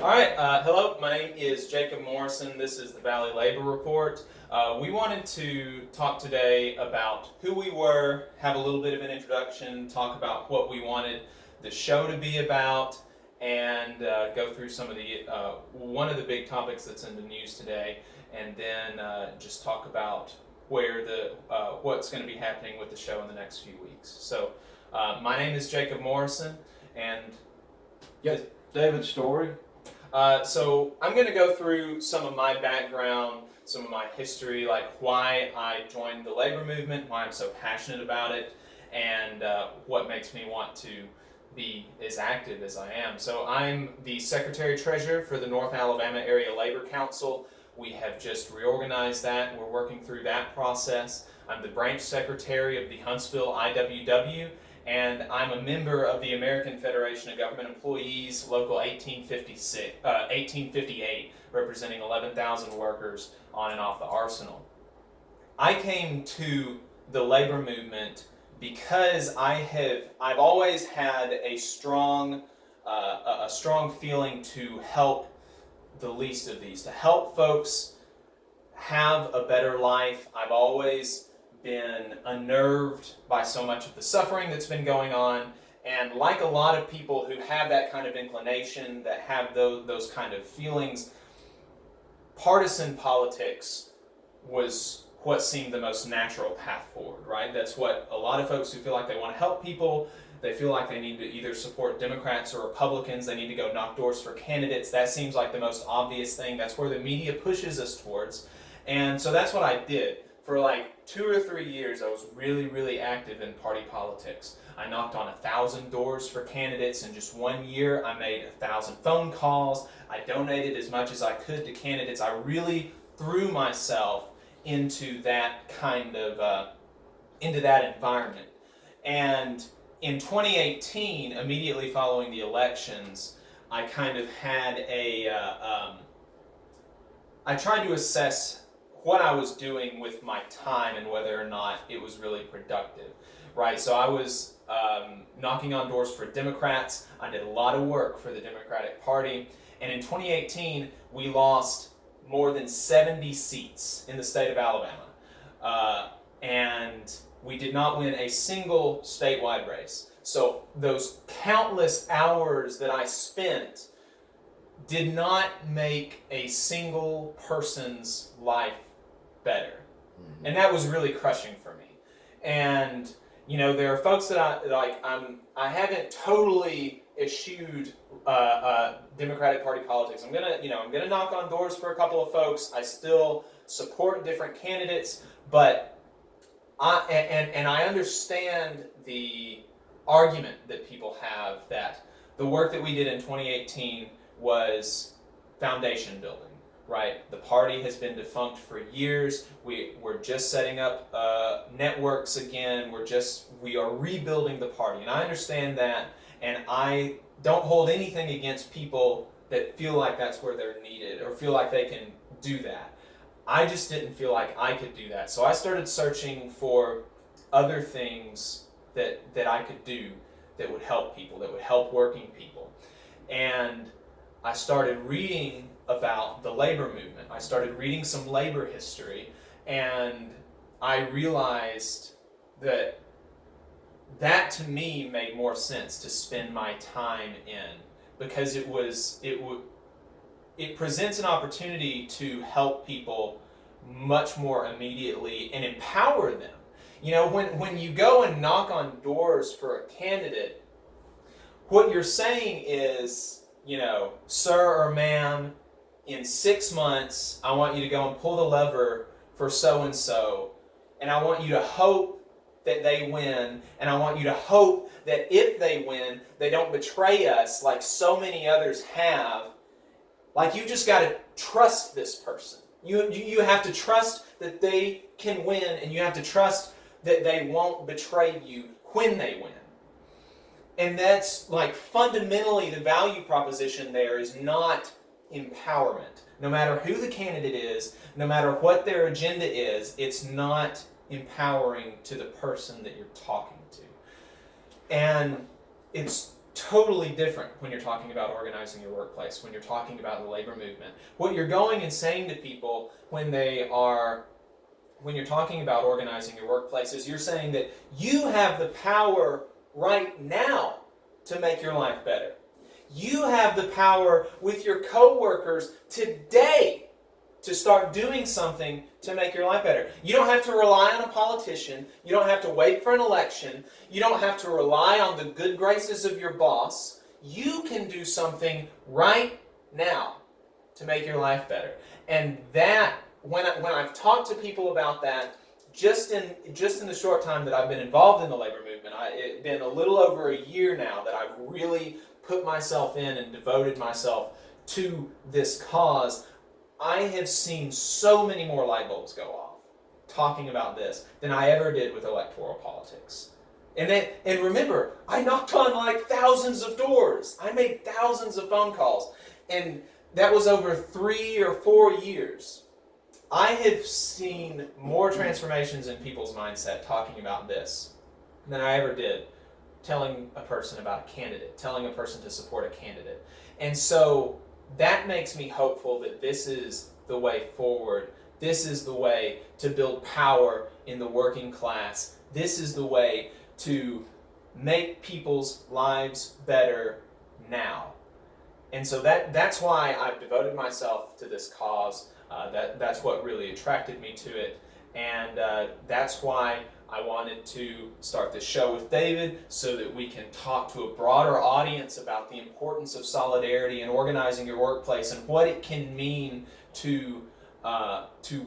All right, hello, my name is Jacob Morrison. This is the Valley Labor Report. We wanted to talk today about who we were, have a little bit of an introduction, talk about what we wanted the show to be about, and go through some of the, one of the big topics that's in the news today, and then just talk about where what's going to be happening with the show in the next few weeks. So, my name is Jacob Morrison, and Yep, David Story. So I'm going to go through some of my background, some of my history, like why I joined the labor movement, why I'm so passionate about it, and what makes me want to be as active as I am. So I'm the Secretary-Treasurer for the North Alabama Area Labor Council. We have just reorganized that. We're working through that process. I'm the Branch Secretary of the Huntsville IWW, and I'm a member of the American Federation of Government Employees, Local 1858, representing 11,000 workers on and off the arsenal. I came to the labor movement because I've always had a strong feeling to help the least of these, to help folks have a better life. I've always been unnerved by so much of the suffering that's been going on, and like a lot of people who have that kind of inclination, that have those kind of feelings, partisan politics was what seemed the most natural path forward, right? That's what a lot of folks who feel like they want to help people, they feel like they need to either support Democrats or Republicans, they need to go knock doors for candidates. That seems like the most obvious thing. That's where the media pushes us towards. And so that's what I did. For like 2 or 3 years, I was really, really active in party politics. I knocked on 1,000 doors for candidates. In just 1 year, I made 1,000 phone calls. I donated as much as I could to candidates. I really threw myself into that kind of, into that environment. And in 2018, immediately following the elections, I kind of had I tried to assess what I was doing with my time and whether or not it was really productive, right? So I was knocking on doors for Democrats. I did a lot of work for the Democratic Party. And in 2018, we lost more than 70 seats in the state of Alabama. And we did not win a single statewide race. So those countless hours that I spent did not make a single person's life better. And that was really crushing for me. And you know, there are folks that I haven't totally eschewed Democratic Party politics. I'm gonna knock on doors for a couple of folks. I still support different candidates, but I understand the argument that people have that the work that we did in 2018 was foundation building. Right, the party has been defunct for years. We're just setting up networks again. We are rebuilding the party, and I understand that. And I don't hold anything against people that feel like that's where they're needed or feel like they can do that. I just didn't feel like I could do that, so I started searching for other things that I could do that would help people, that would help working people, and I started reading about the labor movement. I started reading some labor history, and I realized that to me made more sense to spend my time in, because it presents an opportunity to help people much more immediately and empower them. You know, when you go and knock on doors for a candidate, what you're saying is, you know, sir or ma'am, in 6 months, I want you to go and pull the lever for so-and-so, and I want you to hope that they win, and I want you to hope that if they win, they don't betray us like so many others have. Like, you just got to trust this person. You have to trust that they can win, and you have to trust that they won't betray you when they win. And that's like fundamentally the value proposition there is not empowerment. No matter who the candidate is, no matter what their agenda is, it's not empowering to the person that you're talking to. And it's totally different when you're talking about organizing your workplace, when you're talking about the labor movement. What you're going and saying to people when you're talking about organizing your workplace is you're saying that you have the power right now to make your life better. You have the power with your coworkers today to start doing something to make your life better. You don't have to rely on a politician. You don't have to wait for an election. You don't have to rely on the good graces of your boss. You can do something right now to make your life better. And that, when I've talked to people about that, just in the short time that I've been involved in the labor movement, it's been a little over a year now that I've really put myself in and devoted myself to this cause. I have seen so many more light bulbs go off talking about this than I ever did with electoral politics. And remember, I knocked on like thousands of doors. I made thousands of phone calls. And that was over 3 or 4 years. I have seen more transformations in people's mindset talking about this than I ever did telling a person about a candidate, telling a person to support a candidate. And so that makes me hopeful that this is the way forward. This is the way to build power in the working class. This is the way to make people's lives better now. And so that's why I've devoted myself to this cause. That's what really attracted me to it. And that's why I wanted to start this show with David, so that we can talk to a broader audience about the importance of solidarity and organizing your workplace and what it can mean to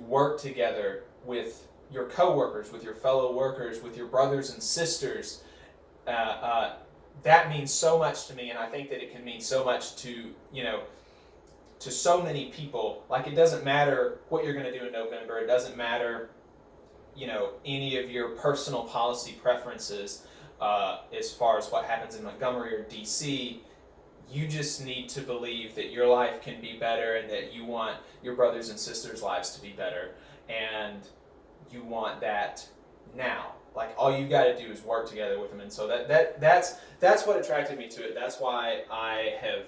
work together with your coworkers, with your fellow workers, with your brothers and sisters. That means so much to me, and I think that it can mean so much to so many people. Like, it doesn't matter what you're going to do in November. It doesn't matter any of your personal policy preferences as far as what happens in Montgomery or DC. You just need to believe that your life can be better and that you want your brothers and sisters' lives to be better. And you want that now. Like, all you got to do is work together with them. And so that's what attracted me to it. That's why I have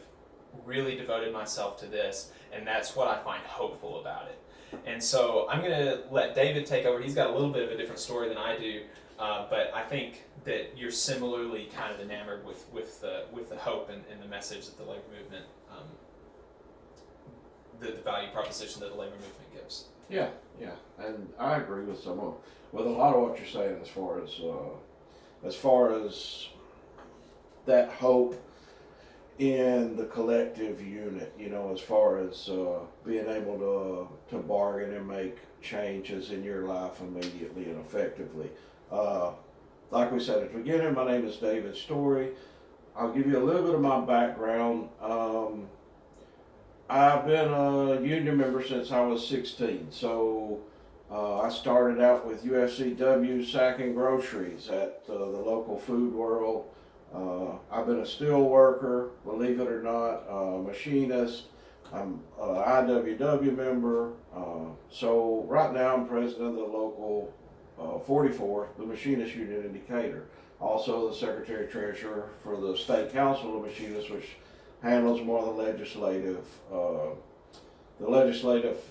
really devoted myself to this, and that's what I find hopeful about it. And so I'm going to let David take over. He's got a little bit of a different story than I do, but I think that you're similarly kind of enamored with the hope and the message that the labor movement, the value proposition that the labor movement gives. Yeah, and I agree with with a lot of what you're saying as far as that hope in the collective unit, as far as being able to bargain and make changes in your life immediately and effectively. Like we said at the beginning, my name is David Story. I'll give you a little bit of my background. I've been a union member since I was 16, so I started out with UFCW sacking groceries at the local Food World. I've been a steel worker, believe it or not, a machinist. I'm an IWW member. So right now I'm president of the local 44, the Machinist Union in Decatur. Also the Secretary Treasurer for the State Council of Machinists, which handles more of the legislative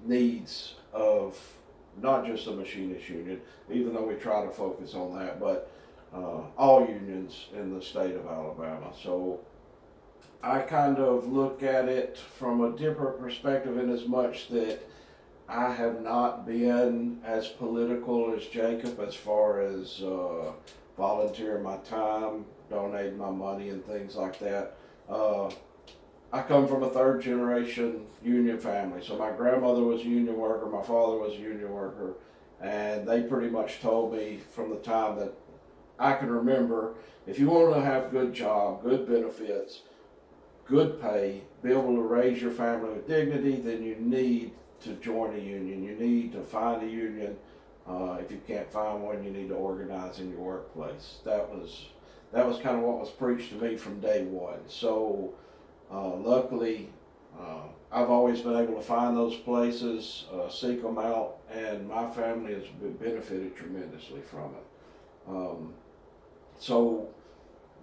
needs of not just the Machinist Union, even though we try to focus on that, but all unions in the state of Alabama. So I kind of look at it from a different perspective, in as much that I have not been as political as Jacob as far as volunteering my time, donating my money and things like that. I come from a third generation union family. So my grandmother was a union worker, my father was a union worker, and they pretty much told me from the time that I can remember, if you want to have a good job, good benefits, good pay, be able to raise your family with dignity, then you need to join a union. You need to find a union. If you can't find one, you need to organize in your workplace. That was kind of what was preached to me from day one. So luckily, I've always been able to find those places, seek them out, and my family has benefited tremendously from it. So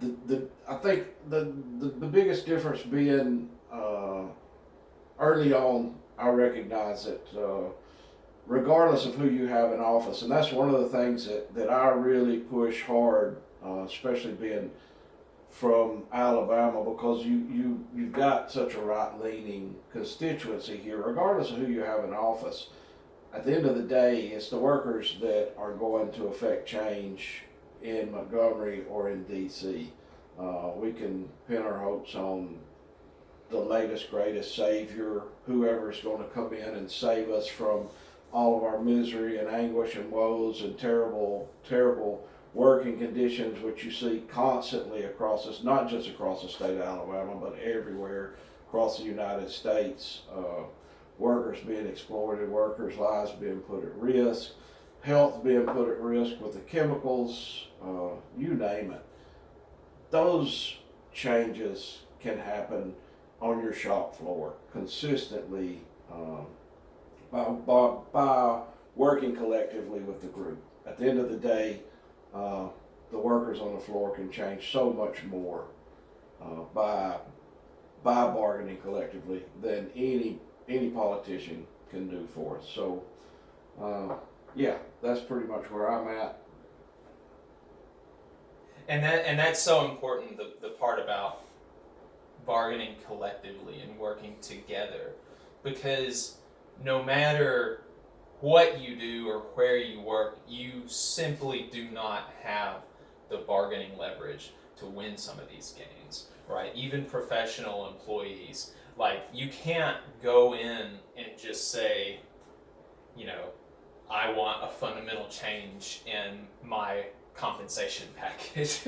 I think the biggest difference being early on, I recognize that regardless of who you have in office, and that's one of the things that I really push hard, especially being from Alabama, because you've got such a right-leaning constituency here. Regardless of who you have in office, at the end of the day, it's the workers that are going to affect change in Montgomery or in D.C. We can pin our hopes on the latest, greatest savior, whoever's going to come in and save us from all of our misery and anguish and woes and terrible, terrible working conditions, which you see constantly across us, not just across the state of Alabama, but everywhere across the United States. Workers being exploited, workers' lives being put at risk, health being put at risk with the chemicals, you name it. Those changes can happen on your shop floor consistently by working collectively with the group. At the end of the day, the workers on the floor can change so much more by bargaining collectively than any politician can do for us. So, yeah, that's pretty much where I'm at. And that's so important, the part about bargaining collectively and working together, because no matter what you do or where you work, you simply do not have the bargaining leverage to win some of these gains, right? Even professional employees, like, you can't go in and just say, I want a fundamental change in my compensation package.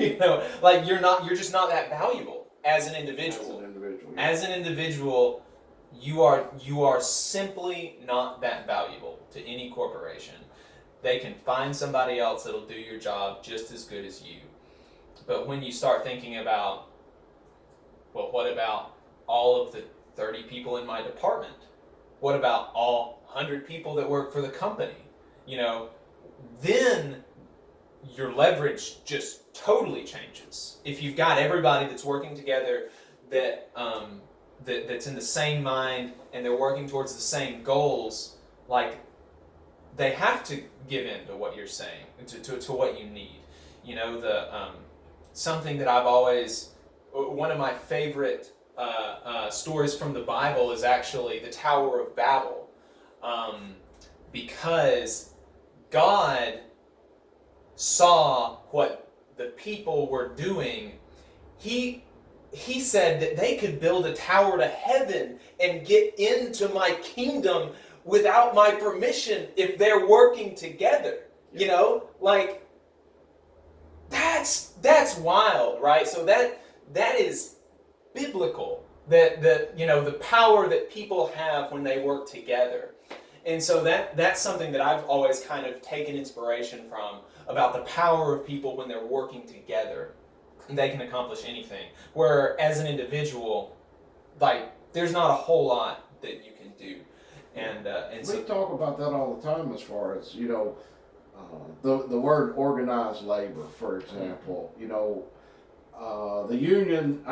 Like, you're just not that valuable as an individual. As an individual, you are simply not that valuable to any corporation. They can find somebody else that'll do your job just as good as you. But when you start thinking about, well, what about all of the 30 people in my department? What about all 100 people that work for the company? Then your leverage just totally changes. If you've got everybody that's working together that's in the same mind and they're working towards the same goals, like, they have to give in to what you're saying, to what you need. Something that I've always, one of my favorite stories from the Bible is actually the Tower of Babel, because God saw what the people were doing. He said that they could build a tower to heaven and get into my kingdom without my permission if they're working together. Like, that's wild, right? So that is biblical. That the power that people have when they work together. And so that's something that I've always kind of taken inspiration from, about the power of people when they're working together. They can accomplish anything. Where as an individual, like, there's not a whole lot that you can do. And we talk about that all the time, as far as the word organized labor, for example. The union.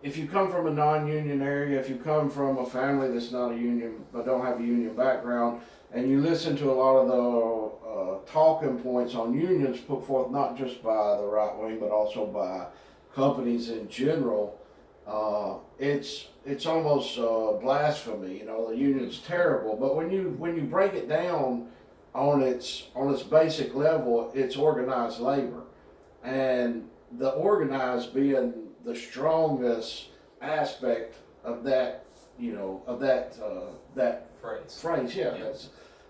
If you come from a non-union area, if you come from a family that's not a union but don't have a union background, and you listen to a lot of the talking points on unions put forth not just by the right wing but also by companies in general, it's almost blasphemy. The union's terrible, but when you break it down on its basic level, it's organized labor, and the organized being the strongest aspect of that, that phrase. Yeah.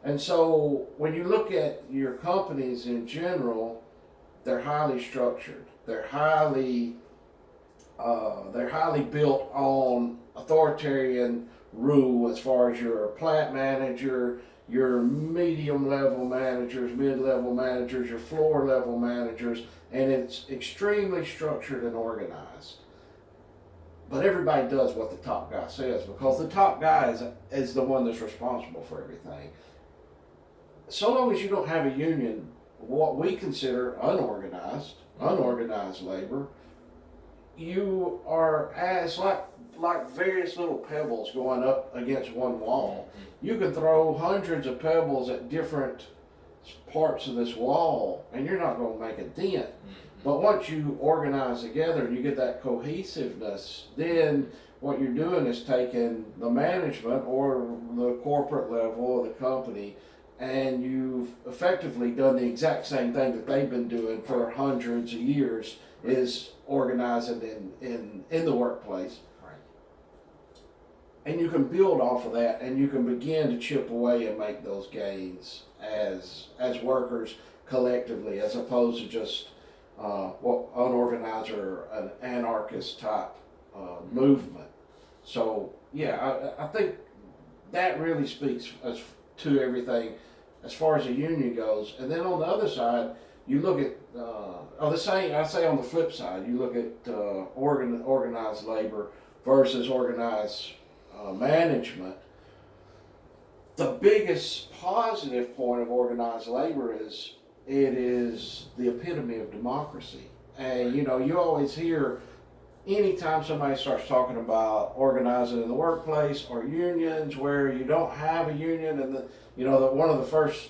And so when you look at your companies in general, they're highly structured. They're highly built on authoritarian rule, as far as your plant manager, your medium level managers, mid-level managers, your floor level managers, and it's extremely structured and organized. But everybody does what the top guy says, because the top guy is the one that's responsible for everything. So long as you don't have a union, what we consider unorganized labor, you are as like various little pebbles going up against one wall. You can throw hundreds of pebbles at different parts of this wall, and you're not going to make a dent. But once you organize together and you get that cohesiveness, then what you're doing is taking the management or the corporate level of the company, and you've effectively done the exact same thing that they've been doing for hundreds of years, is organizing in the workplace. Right. And you can build off of that, and you can begin to chip away and make those gains as workers collectively, as opposed to just unorganized or an anarchist type movement. So yeah, I think that really speaks to everything as far as the union goes. And then on the other side, you look at I say on the flip side, you look at organized labor versus organized management. The biggest positive point of organized labor is it is the epitome of democracy. And you know, you always hear anytime somebody starts talking about organizing in the workplace or unions where you don't have a union, and one of the first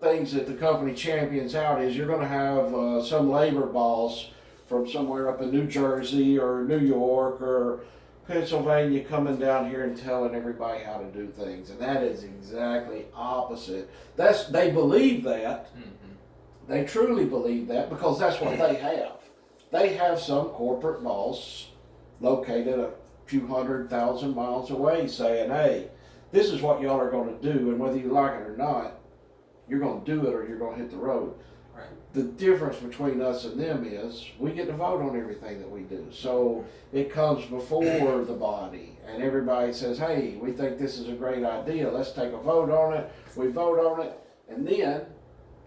things that the company champions out is you're going to have some labor boss from somewhere up in New Jersey or New York or Pennsylvania coming down here and telling everybody how to do things. And that is exactly opposite. They believe that. They truly believe that because that's what they have. They have some corporate boss located a few 100,000 miles away saying, hey, this is what y'all are going to do, and whether you like it or not, you're going to do it or you're going to hit the road. Right. The difference between us and them is we get to vote on everything that we do. So it comes before the body, and everybody says, hey, we think this is a great idea. Let's take a vote on it. We vote on it, and then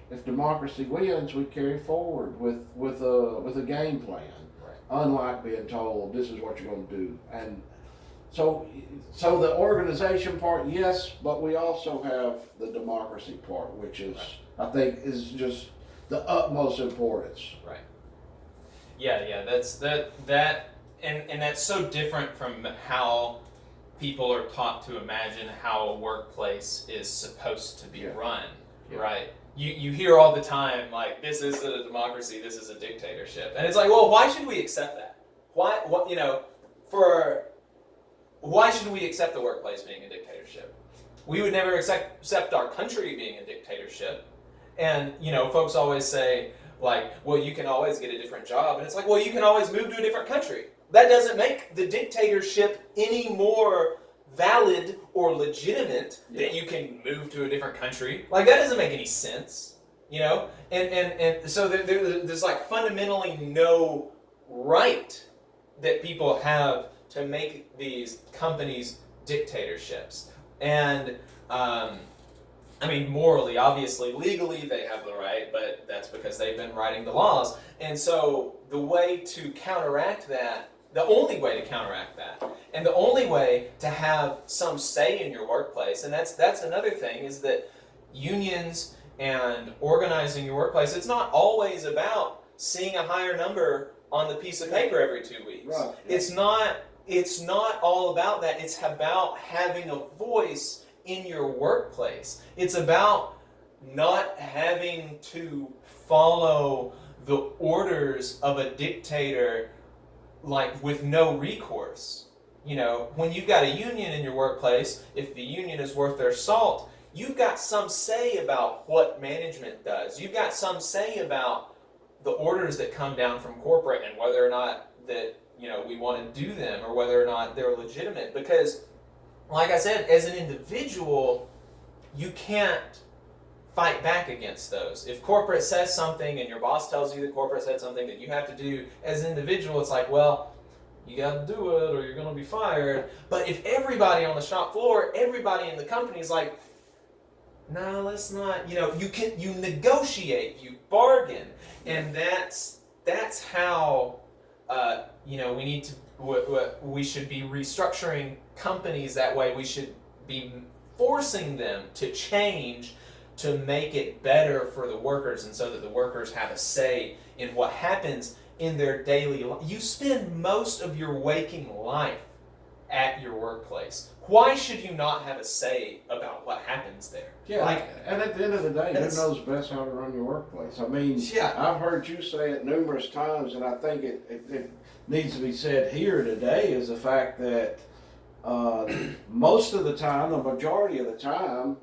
if democracy wins, we carry forward with a game plan. Right. Unlike being told this is what you're going to do. And so the organization part, yes, but we also have the democracy part, which is, I think, is just the utmost importance. Right. Yeah. That's and that's so different from how people are taught to imagine how a workplace is supposed to be run. Yeah. Right. You hear all the time, like, this isn't a democracy, this is a dictatorship. And it's like, well, why should we accept that? Why should we accept the workplace being a dictatorship? We would never accept our country being a dictatorship. And, folks always say, like, well, you can always get a different job. And it's like, well, you can always move to a different country. That doesn't make the dictatorship any more valid or legitimate that you can move to a different country. Like, that doesn't make any sense, and so there's like fundamentally no right that people have to make these companies dictatorships. And morally, obviously, legally they have the right, but that's because they've been writing the laws. And so the way to counteract that, the only way to counteract that, and the only way to have some say in your workplace, and that's another thing, is that unions and organizing your workplace, it's not always about seeing a higher number on the piece of paper every 2 weeks. Right. It's not all about that. It's about having a voice in your workplace. It's about not having to follow the orders of a dictator, like, with no recourse. When you've got a union in your workplace, if the union is worth their salt, you've got some say about what management does. You've got some say about the orders that come down from corporate and whether or not that, we want to do them or whether or not they're legitimate. Because, like I said, as an individual, you can't fight back against those. If corporate says something and your boss tells you that corporate said something that you have to do, as an individual, it's like, well, you got to do it or you're going to be fired. But if everybody on the shop floor, everybody in the company is like, no, let's not, you negotiate, you bargain. And that's how, we should be restructuring companies that way. We should be forcing them to change to make it better for the workers, and so that the workers have a say in what happens in their daily life. You spend most of your waking life at your workplace. Why should you not have a say about what happens there? Yeah, and at the end of the day, who knows best how to run your workplace? I mean, I've heard you say it numerous times, and I think it needs to be said here today, is the fact that most of the time, the majority of the time,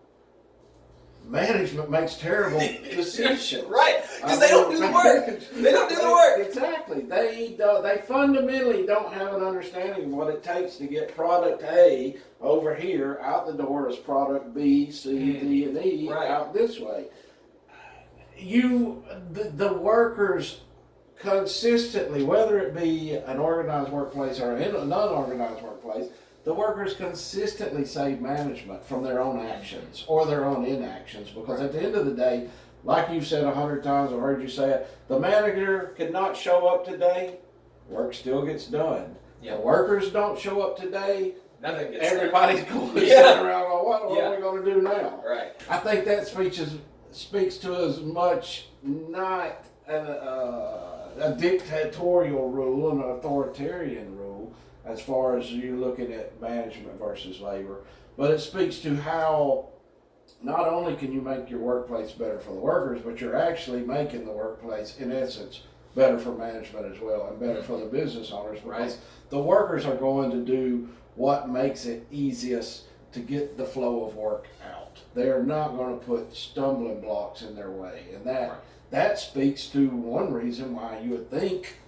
management makes terrible decisions. Right, because they don't do the work. They don't do the work. Exactly. They fundamentally don't have an understanding of what it takes to get product A over here out the door as product B, C, D, and E out this way. The workers consistently, whether it be an organized workplace or a non-organized workplace, the workers consistently save management from their own actions or their own inactions, because at the end of the day, like you've said 100 times, I've heard you say it, the manager could not show up today, work still gets done. The workers don't show up today, nothing gets everybody's going to sit around on what are we going to do now? Right. I think that speaks to as much not a dictatorial rule, an authoritarian rule, as far as you looking at management versus labor, but it speaks to how not only can you make your workplace better for the workers, but you're actually making the workplace, in essence, better for management as well, and better for the business owners, because the workers are going to do what makes it easiest to get the flow of work out. They're not going to put stumbling blocks in their way, and that speaks to one reason why you would think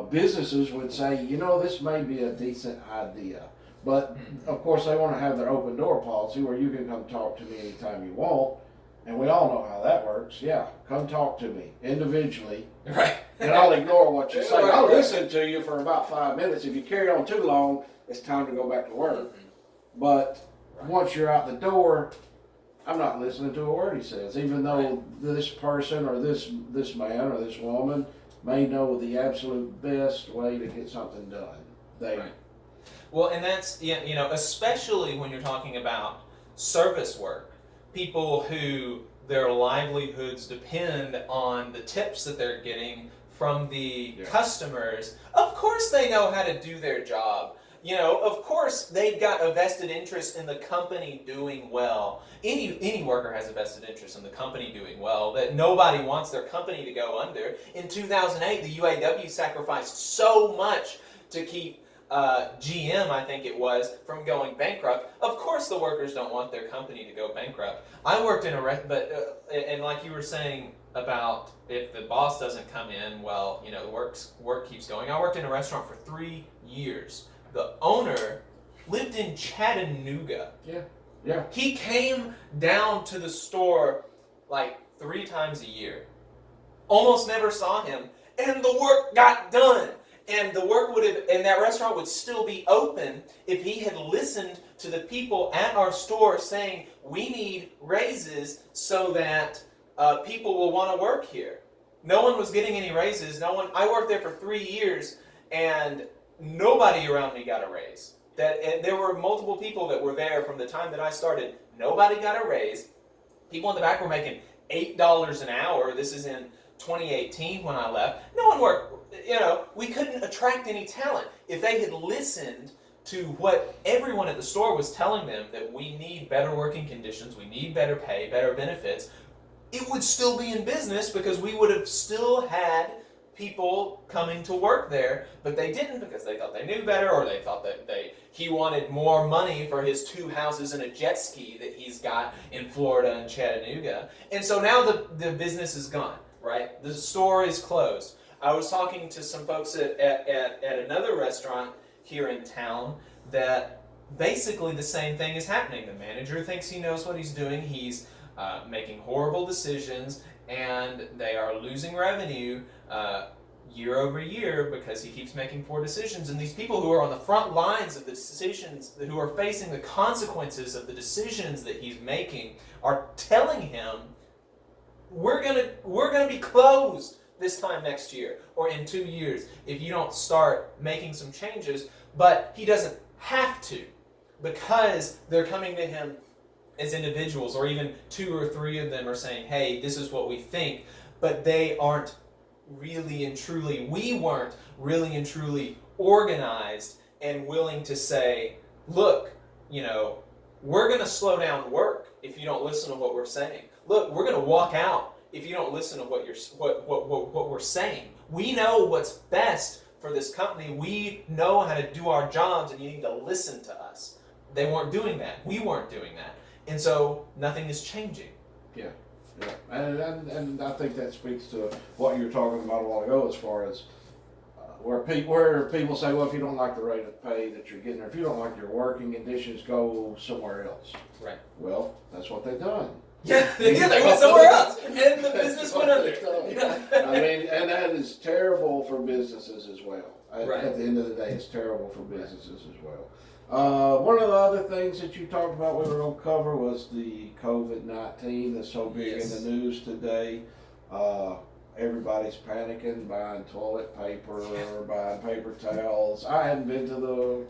businesses would say, this may be a decent idea, but of course they want to have their open door policy where you can come talk to me anytime you want, and we all know how that works. Yeah, come talk to me individually, right? And I'll ignore what you say. I'll listen to you for about 5 minutes. If you carry on too long, it's time to go back to work. But once you're out the door, I'm not listening to a word he says, even though this person or this man or this woman may know the absolute best way to get something done. Well, and that's, especially when you're talking about service work, people who their livelihoods depend on the tips that they're getting from the customers. Of course they know how to do their job. Of course they've got a vested interest in the company doing well. Any worker has a vested interest in the company doing well, that nobody wants their company to go under. In 2008, the UAW sacrificed so much to keep GM, I think it was, from going bankrupt. Of course the workers don't want their company to go bankrupt. I worked in and like you were saying about if the boss doesn't come in, well, the work keeps going. I worked in a restaurant for 3 years. The owner lived in Chattanooga. Yeah. He came down to the store like 3 times a year. Almost never saw him, and the work got done. And that restaurant would still be open if he had listened to the people at our store saying, we need raises so that people will want to work here. No one was getting any raises. I worked there for 3 years, and nobody around me got a raise. There were multiple people that were there from the time that I started. Nobody got a raise. People in the back were making $8 an hour. This is in 2018 when I left. No one worked. We couldn't attract any talent. If they had listened to what everyone at the store was telling them, that we need better working conditions, we need better pay, better benefits, it would still be in business because we would have still had people coming to work there, but they didn't because they thought they knew better, or they thought that he wanted more money for his 2 houses and a jet ski that he's got in Florida and Chattanooga. And so now the business is gone, right? The store is closed. I was talking to some folks at another restaurant here in town that basically the same thing is happening. The manager thinks he knows what he's doing. He's making horrible decisions, and they are losing revenue year over year because he keeps making poor decisions. And these people who are on the front lines of the decisions, who are facing the consequences of the decisions that he's making, are telling him, we're gonna be closed this time next year or in 2 years if you don't start making some changes. But he doesn't have to, because they're coming to him as individuals, or even 2 or 3 of them are saying, hey, this is what we think, but they aren't really and truly organized and willing to say, look, we're going to slow down work if you don't listen to what we're saying. Look, we're going to walk out if you don't listen to what we're saying. We know what's best for this company. We know how to do our jobs, and you need to listen to us. They weren't doing that. We weren't doing that. And so nothing is changing. Yeah. And I think that speaks to what you were talking about a while ago, as far as where people say, well, if you don't like the rate of pay that you're getting, or if you don't like your working conditions, go somewhere else. Right. Well, that's what they've done. Yeah, they went somewhere else, and the business went under. I mean, and that is terrible for businesses as well. Right. At the end of the day, it's terrible for businesses as well. One of the other things that you talked about we were going to cover was the COVID-19 that's so big in the news today. Everybody's panicking, buying toilet paper, buying paper towels. I hadn't been to the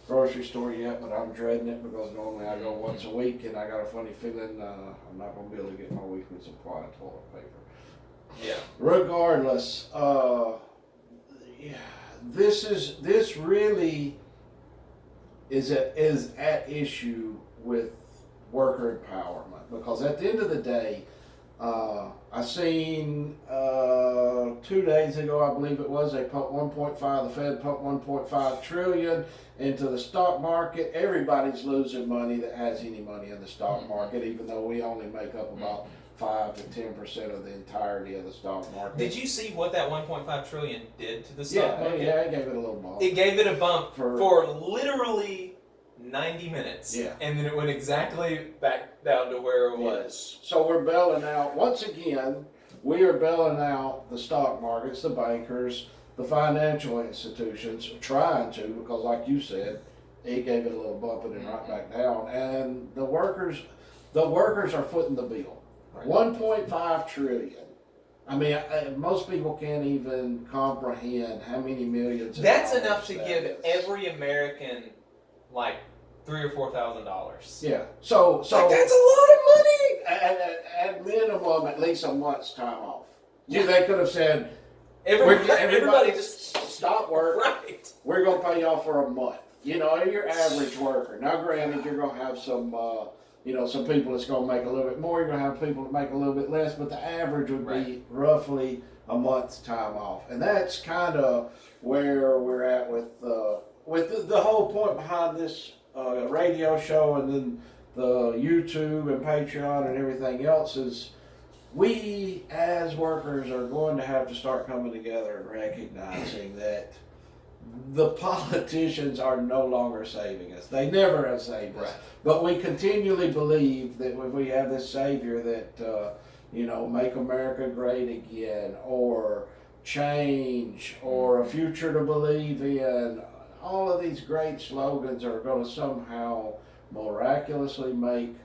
grocery store yet, but I'm dreading it because normally I go once a week, and I got a funny feeling I'm not going to be able to get my weekly supply of toilet paper. Yeah. Regardless, this really is at issue with worker empowerment, because at the end of the day, I seen 2 days ago, I believe it was, they put 1.5. The Fed put 1.5 trillion into the stock market. Everybody's losing money that has any money in the stock market, even though we only make up about 5 to 10% of the entirety of the stock market. Did you see what that 1.5 trillion did to the stock market? Yeah, it gave it a little bump. It gave it a bump for literally 90 minutes. Yeah. And then it went exactly back down to where it was. So we're bailing out, once again, we are bailing out the stock markets, the bankers, the financial institutions, trying to, because like you said, it gave it a little bump and then right back down. And the workers are footing the bill. Right. 1.5 trillion. I mean, most people can't even comprehend how many millions. That's enough to give every American like $3,000 or $4,000. Yeah. So that's a lot of money. At minimum, at least a month's time off. Yeah. They could have said, everybody just stop work. Right. We're gonna pay y'all for a month. Your average worker. Now, granted, you're gonna have some. Some people that's going to make a little bit more. You're going to have people that make a little bit less, but the average would be roughly a month's time off, and that's kind of where we're at with the whole point behind this radio show, and then the YouTube and Patreon and everything else is we as workers are going to have to start coming together and recognizing that the politicians are no longer saving us. They never have saved us. Right. But we continually believe that if we have this savior that, make America great again, or change, or a future to believe in, all of these great slogans are going to somehow miraculously make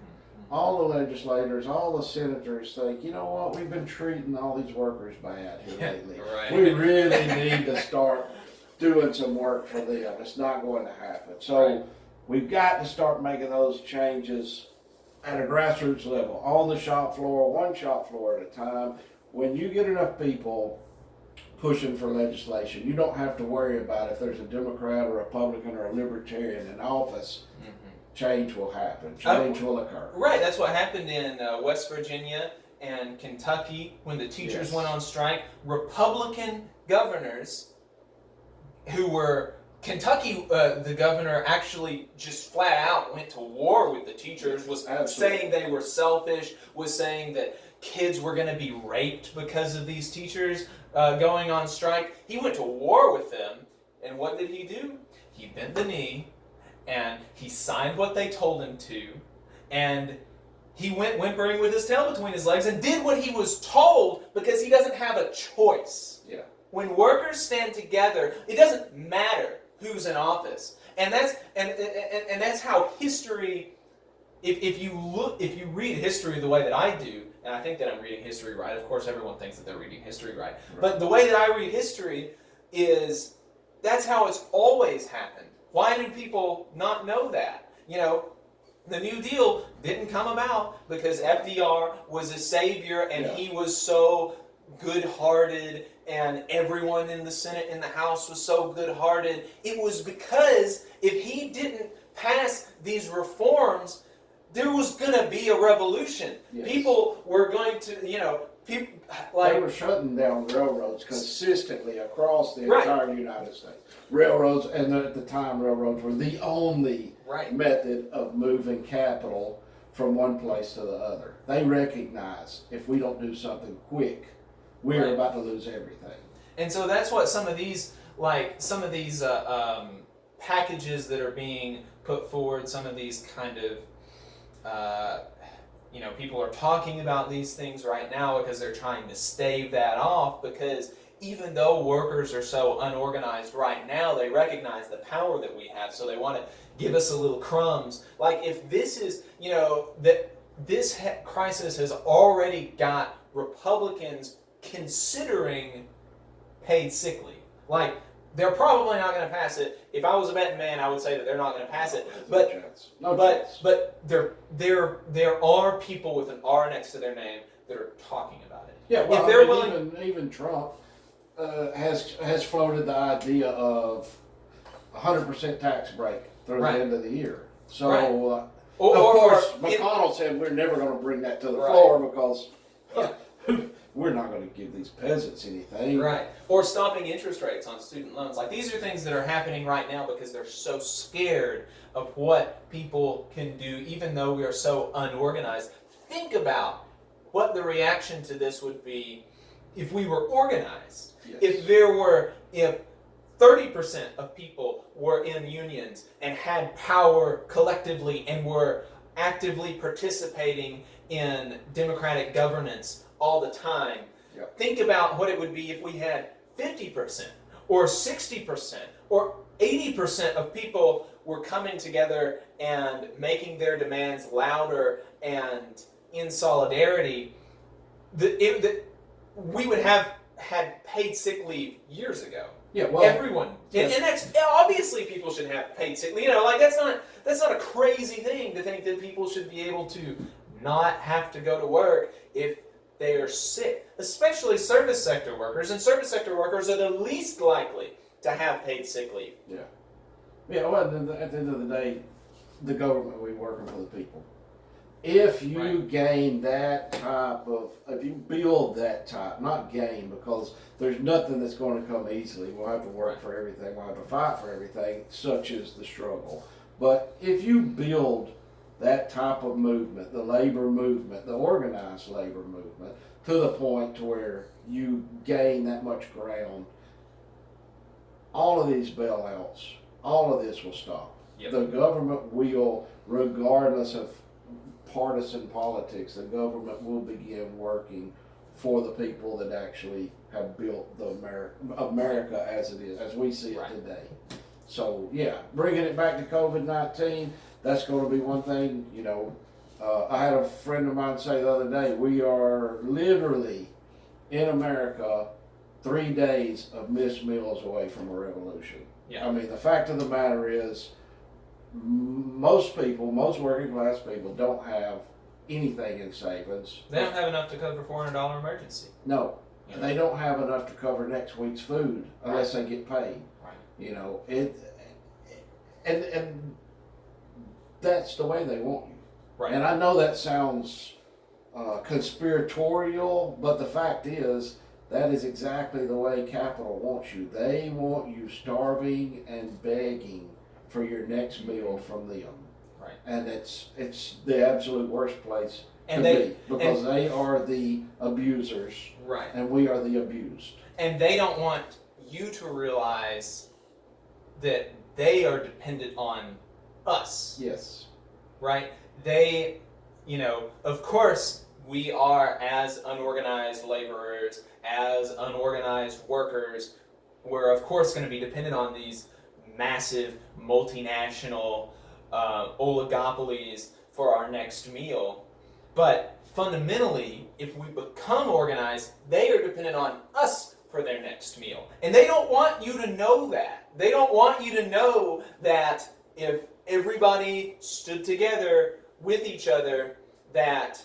all the legislators, all the senators think, you know what, we've been treating all these workers bad here lately. Right. We really need to start doing some work for them. It's not going to happen. So we've got to start making those changes at a grassroots level, on the shop floor, one shop floor at a time. When you get enough people pushing for legislation, you don't have to worry about if there's a Democrat or a Republican or a Libertarian in office. Change will happen. Change will occur. Right. That's what happened in West Virginia and Kentucky when the teachers went on strike. Republican governors who were Kentucky, the governor actually just flat out went to war with the teachers, was saying they were selfish, was saying that kids were going to be raped because of these teachers going on strike. He went to war with them, and what did he do? He bent the knee, and he signed what they told him to, and he went whimpering with his tail between his legs and did what he was told because he doesn't have a choice. Yeah. When workers stand together, it doesn't matter who's in office, and that's how history. If you read history the way that I do, and I think that I'm reading history right. Of course, everyone thinks that they're reading history right, but the way that I read history is that's how it's always happened. Why do people not know that? The New Deal didn't come about because FDR was a savior and he was so good-hearted and everyone in the Senate and the House was so good-hearted. It was because if he didn't pass these reforms, there was going to be a revolution. Yes. People were going to, people like they were shutting down railroads consistently across the Right. entire United States. Railroads, and at the time, railroads were the only Right. method of moving capital from one place to the other. They recognize if we don't do something quick, we're Right. about to lose everything. And so that's what some of these packages that are being put forward, some of these kind of, people are talking about these things right now because they're trying to stave that off, because even though workers are so unorganized right now, they recognize the power that we have, so they want to give us a little crumbs. Like if this is, that this crisis has already got Republicans considering paid sick leave. Like, they're probably not going to pass it. If I was a betting man, I would say that they're not going to pass it. No chance. But there are people with an R next to their name that are talking about it. Yeah, well, if they're willing, even Trump has floated the idea of 100% tax break through Right. the end of the year. So, Right. of or course, McConnell said we're never going to bring that to the Right. floor because Yeah. we're not going to give these peasants anything. Right. Or stopping interest rates on student loans. Like, these are things that are happening right now because they're so scared of what people can do, even though we are so unorganized. Think about what the reaction to this would be if we were organized. Yes. If 30% of people were in unions and had power collectively and were actively participating in democratic governance all the time. Yep. Think about what it would be if we had 50% or 60% or 80% of people were coming together and making their demands louder and in solidarity. We would have had paid sick leave years ago. Yeah, well, Everyone, and that's obviously people should have paid sick leave. That's not a crazy thing to think that people should be able to not have to go to work if they are sick, especially service sector workers. And service sector workers are the least likely to have paid sick leave. Yeah. Yeah, well, at the end of the day, the government, we're working for the people. If you Right. gain that type of, if you build that type, not gain, because there's nothing that's going to come easily. We'll have to work for everything. We'll have to fight for everything, such is the struggle. But if you build that type of movement, the labor movement, the organized labor movement, to the point to where you gain that much ground, all of these bailouts, all of this will stop. Yep. The government will, regardless of partisan politics, the government will begin working for the people that actually have built the America as it is, as we see it Right. today. So yeah, bringing it back to COVID-19, that's going to be one thing. I had a friend of mine say the other day, we are literally in America 3 days of missed meals away from a revolution. Yeah. I mean, the fact of the matter is, most working class people don't have anything in savings. They don't have enough to cover $400 emergency. No, Yeah. they don't have enough to cover next week's food unless they get paid. Right. And that's the way they want you. Right. And I know that sounds conspiratorial, but the fact is, that is exactly the way capital wants you. They want you starving and begging for your next meal from them. Right. And it's the absolute worst place And to they- be, because they are the abusers Right. and we are the abused. And they don't want you to realize that they are dependent on us. Yes. Right? They, of course, we are, as unorganized laborers, as unorganized workers, we're of course going to be dependent on these massive multinational oligopolies for our next meal. But fundamentally, if we become organized, they are dependent on us for their next meal. And they don't want you to know that. They don't want you to know that if everybody stood together with each other, that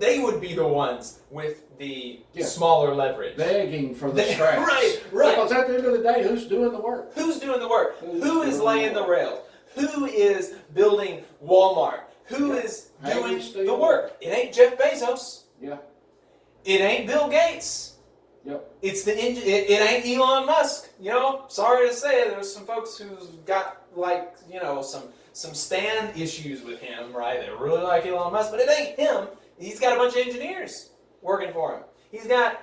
they would be the ones with the smaller leverage. Begging for the scraps. Right. Because at the end of the day, who's doing the work? Who's doing the work? Who is laying the rails? Who is building Walmart? Who is doing the work? It ain't Jeff Bezos. Yeah. It ain't Bill Gates. Yep. It's it ain't Elon Musk. Sorry to say, there's some folks who's got some stand issues with him, right? They really like Elon Musk, but it ain't him. He's got a bunch of engineers working for him. He's got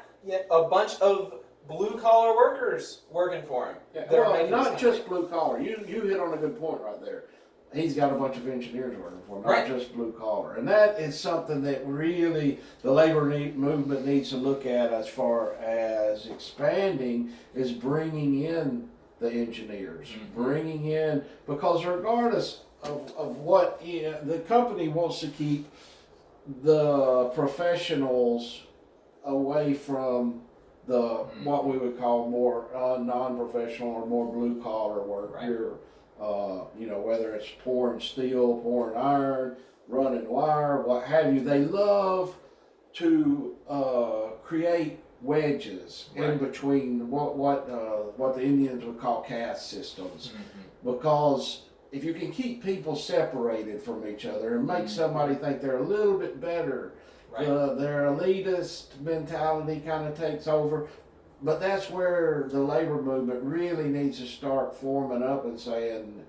a bunch of blue-collar workers working for him. Yeah. Well, not just blue-collar. You hit on a good point right there. He's got a bunch of engineers working for him, not just blue-collar. And that is something that really the labor movement needs to look at as far as expanding, is bringing in the engineers, bringing in, because regardless of what, the company wants to keep the professionals away from the what we would call more non-professional or more blue-collar work. Whether it's pouring steel, pouring iron, running wire, what have you. They love to create wedges in between what the Indians would call caste systems, because if you can keep people separated from each other and make somebody think they're a little bit better, their elitist mentality kind of takes over. But that's where the labor movement really needs to start forming up and saying,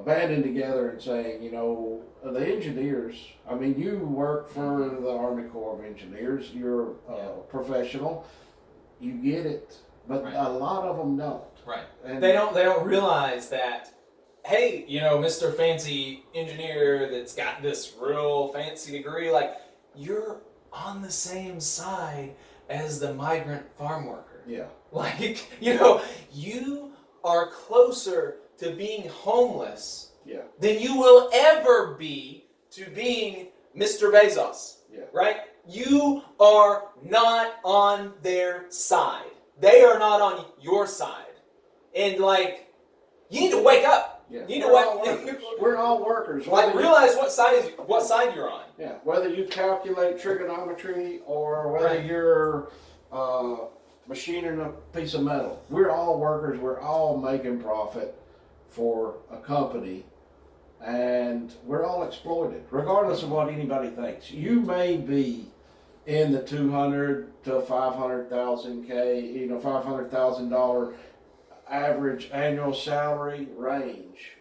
banding together and saying, the engineers, I mean, you work for the Army Corps of Engineers, you're professional, you get it, but a lot of them don't. Right. And they don't realize that, hey, Mr. Fancy Engineer that's got this real fancy degree, like, you're on the same side as the migrant farm worker. Yeah. Like, you are closer to being homeless than you will ever be to being Mr. Bezos. Yeah. Right? You are not on their side. They are not on your side. And you need to wake up. Yeah. You need to We're all workers. Realize what side you're on. Yeah. Whether you calculate trigonometry or whether you're machining a piece of metal, we're all workers. We're all making profit for a company, and we're all exploited, regardless of what anybody thinks. You may be in the $200,000 to $500,000 $500,000 average annual salary range.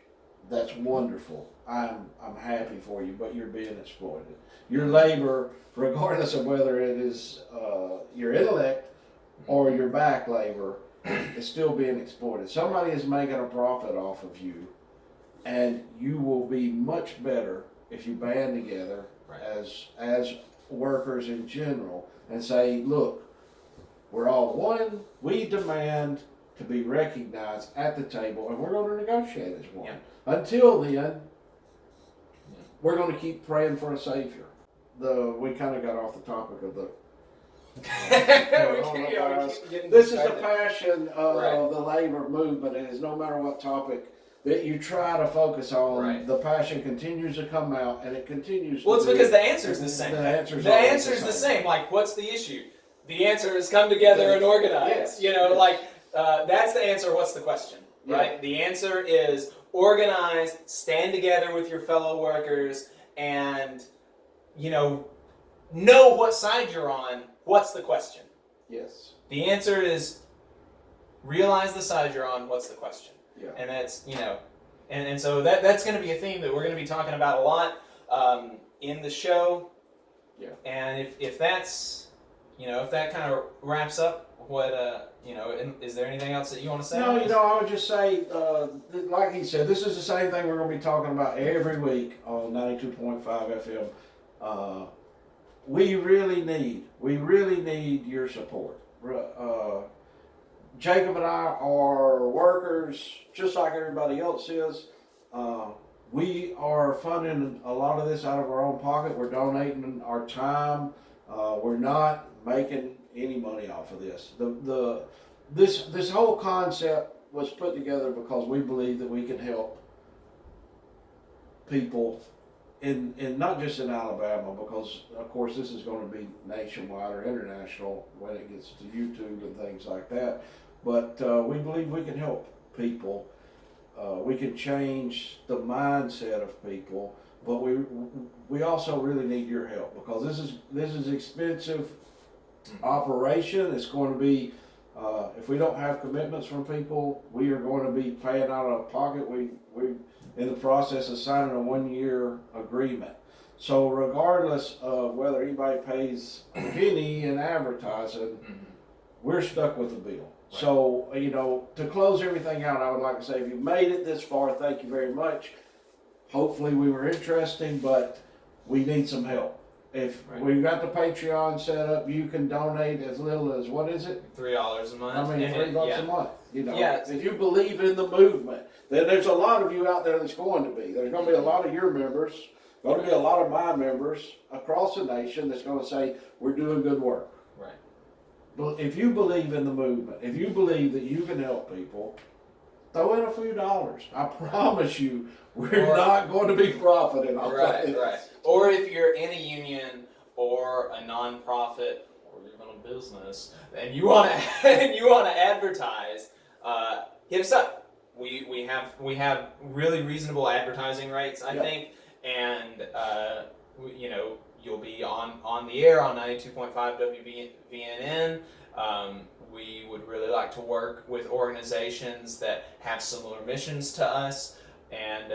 That's wonderful. I'm happy for you, but you're being exploited. Your labor, regardless of whether it is your intellect or your back labor, is still being exploited. Somebody is making a profit off of you, and you will be much better if you band together as workers in general and say, look, we're all one. We demand to be recognized at the table, and we're going to negotiate as one. Yeah. Until then, we're going to keep praying for a savior. We kind of got off the topic of the. This is the passion of the labor movement, and it's no matter what topic that you try to focus on, the passion continues to come out, and it continues. Well, it's because the answer is the same. The answer is the same. Like, what's the issue? The answer is come together and organize. That's the answer. What's the question? Right. The answer is organize, stand together with your fellow workers, and know what side you're on. What's the question? Yes. The answer is realize the side you're on. What's the question? Yeah. And that's and so that's going to be a theme that we're going to be talking about a lot in the show. Yeah. And if that's if that kind of wraps up what is there anything else that you want to say? No, I would just say, like he said, this is the same thing we're going to be talking about every week on 92.5 FM. We really need your support. Jacob and I are workers just like everybody else is. We are funding a lot of this out of our own pocket. We're donating our time. We're not making any money off of this. This whole concept was put together because we believe that we can help people in not just in Alabama, because of course this is going to be nationwide or international when it gets to YouTube and things like that. But we believe we can help people. We can change the mindset of people, but we also really need your help, because this is expensive operation. It's going to be if we don't have commitments from people, we are going to be paying out of pocket. We in the process of signing a 1-year agreement. So regardless of whether anybody pays a penny in advertising, we're stuck with the bill. Right. So, to close everything out, I would like to say, if you made it this far, thank you very much. Hopefully we were interesting, but we need some help. If we've got the Patreon set up, you can donate as little as, what is it? $3 a month. I mean, $3 a month. If you believe in the movement, then there's a lot of you out there that's going to be. There's going to be a lot of your members, going to be a lot of my members across the nation that's going to say, we're doing good work. Right. But if you believe in the movement, if you believe that you can help people, throw in a few dollars. I promise you, we're not going to be profiting off of it. Right. Or if you're in a union or a nonprofit or even a business and you want to advertise, hit us up. We have really reasonable advertising rates, I think, and you'll be on the air on 92.5 WVNN. We would really like to work with organizations that have similar missions to us, and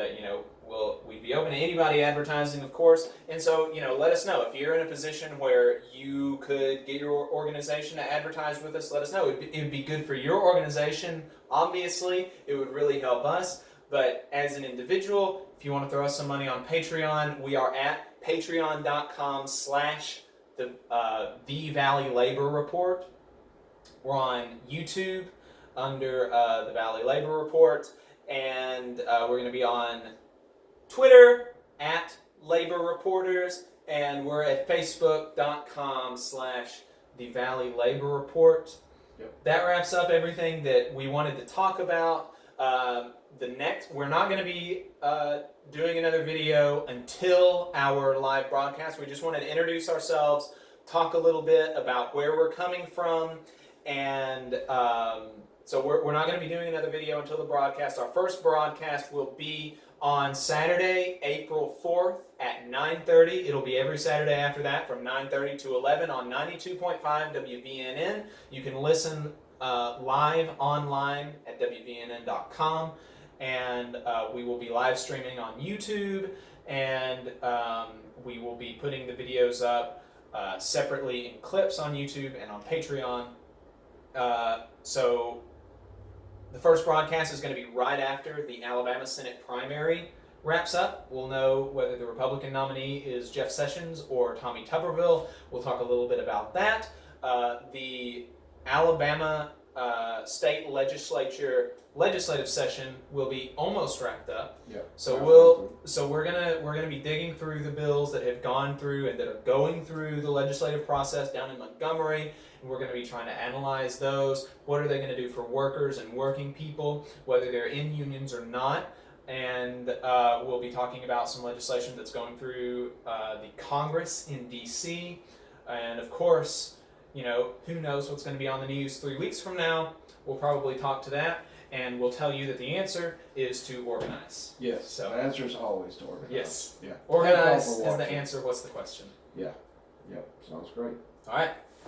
we'd be open to anybody advertising, of course. And so, let us know if you're in a position where you could get your organization to advertise with us. Let us know. It would be good for your organization. Obviously, it would really help us. But as an individual, if you want to throw us some money on Patreon, we are at patreon.com/the Valley Labor Report. We're on YouTube under the Valley Labor Report, and we're going to be on Twitter at Labor Reporters, and we're at facebook.com/the Valley Labor Report. Yep. That wraps up everything that we wanted to talk about. We're not going to be doing another video until our live broadcast. We just wanted to introduce ourselves, talk a little bit about where we're coming from, and so we're not going to be doing another video until the broadcast. Our first broadcast will be on Saturday, April 4th at 9:30. It'll be every Saturday after that from 9:30 to 11 on 92.5 WVNN. You can listen live online at WVNN.com, and we will be live streaming on YouTube, and we will be putting the videos up separately in clips on YouTube and on Patreon. So the first broadcast is going to be right after the Alabama Senate primary wraps up. We'll know whether the Republican nominee is Jeff Sessions or Tommy Tuberville. We'll talk a little bit about that. The Alabama state legislative session will be almost wrapped up. Yeah. So we're gonna be digging through the bills that have gone through and that are going through the legislative process down in Montgomery. And we're going to be trying to analyze those. What are they going to do for workers and working people, whether they're in unions or not? And we'll be talking about some legislation that's going through the Congress in D.C. And of course, who knows what's going to be on the news 3 weeks from now. We'll probably talk to that, and we'll tell you that the answer is to organize. Yes, so the answer is always to organize. Yes. Yeah. Organize is the answer. What's the question? Yeah. Yep. Sounds great. All right.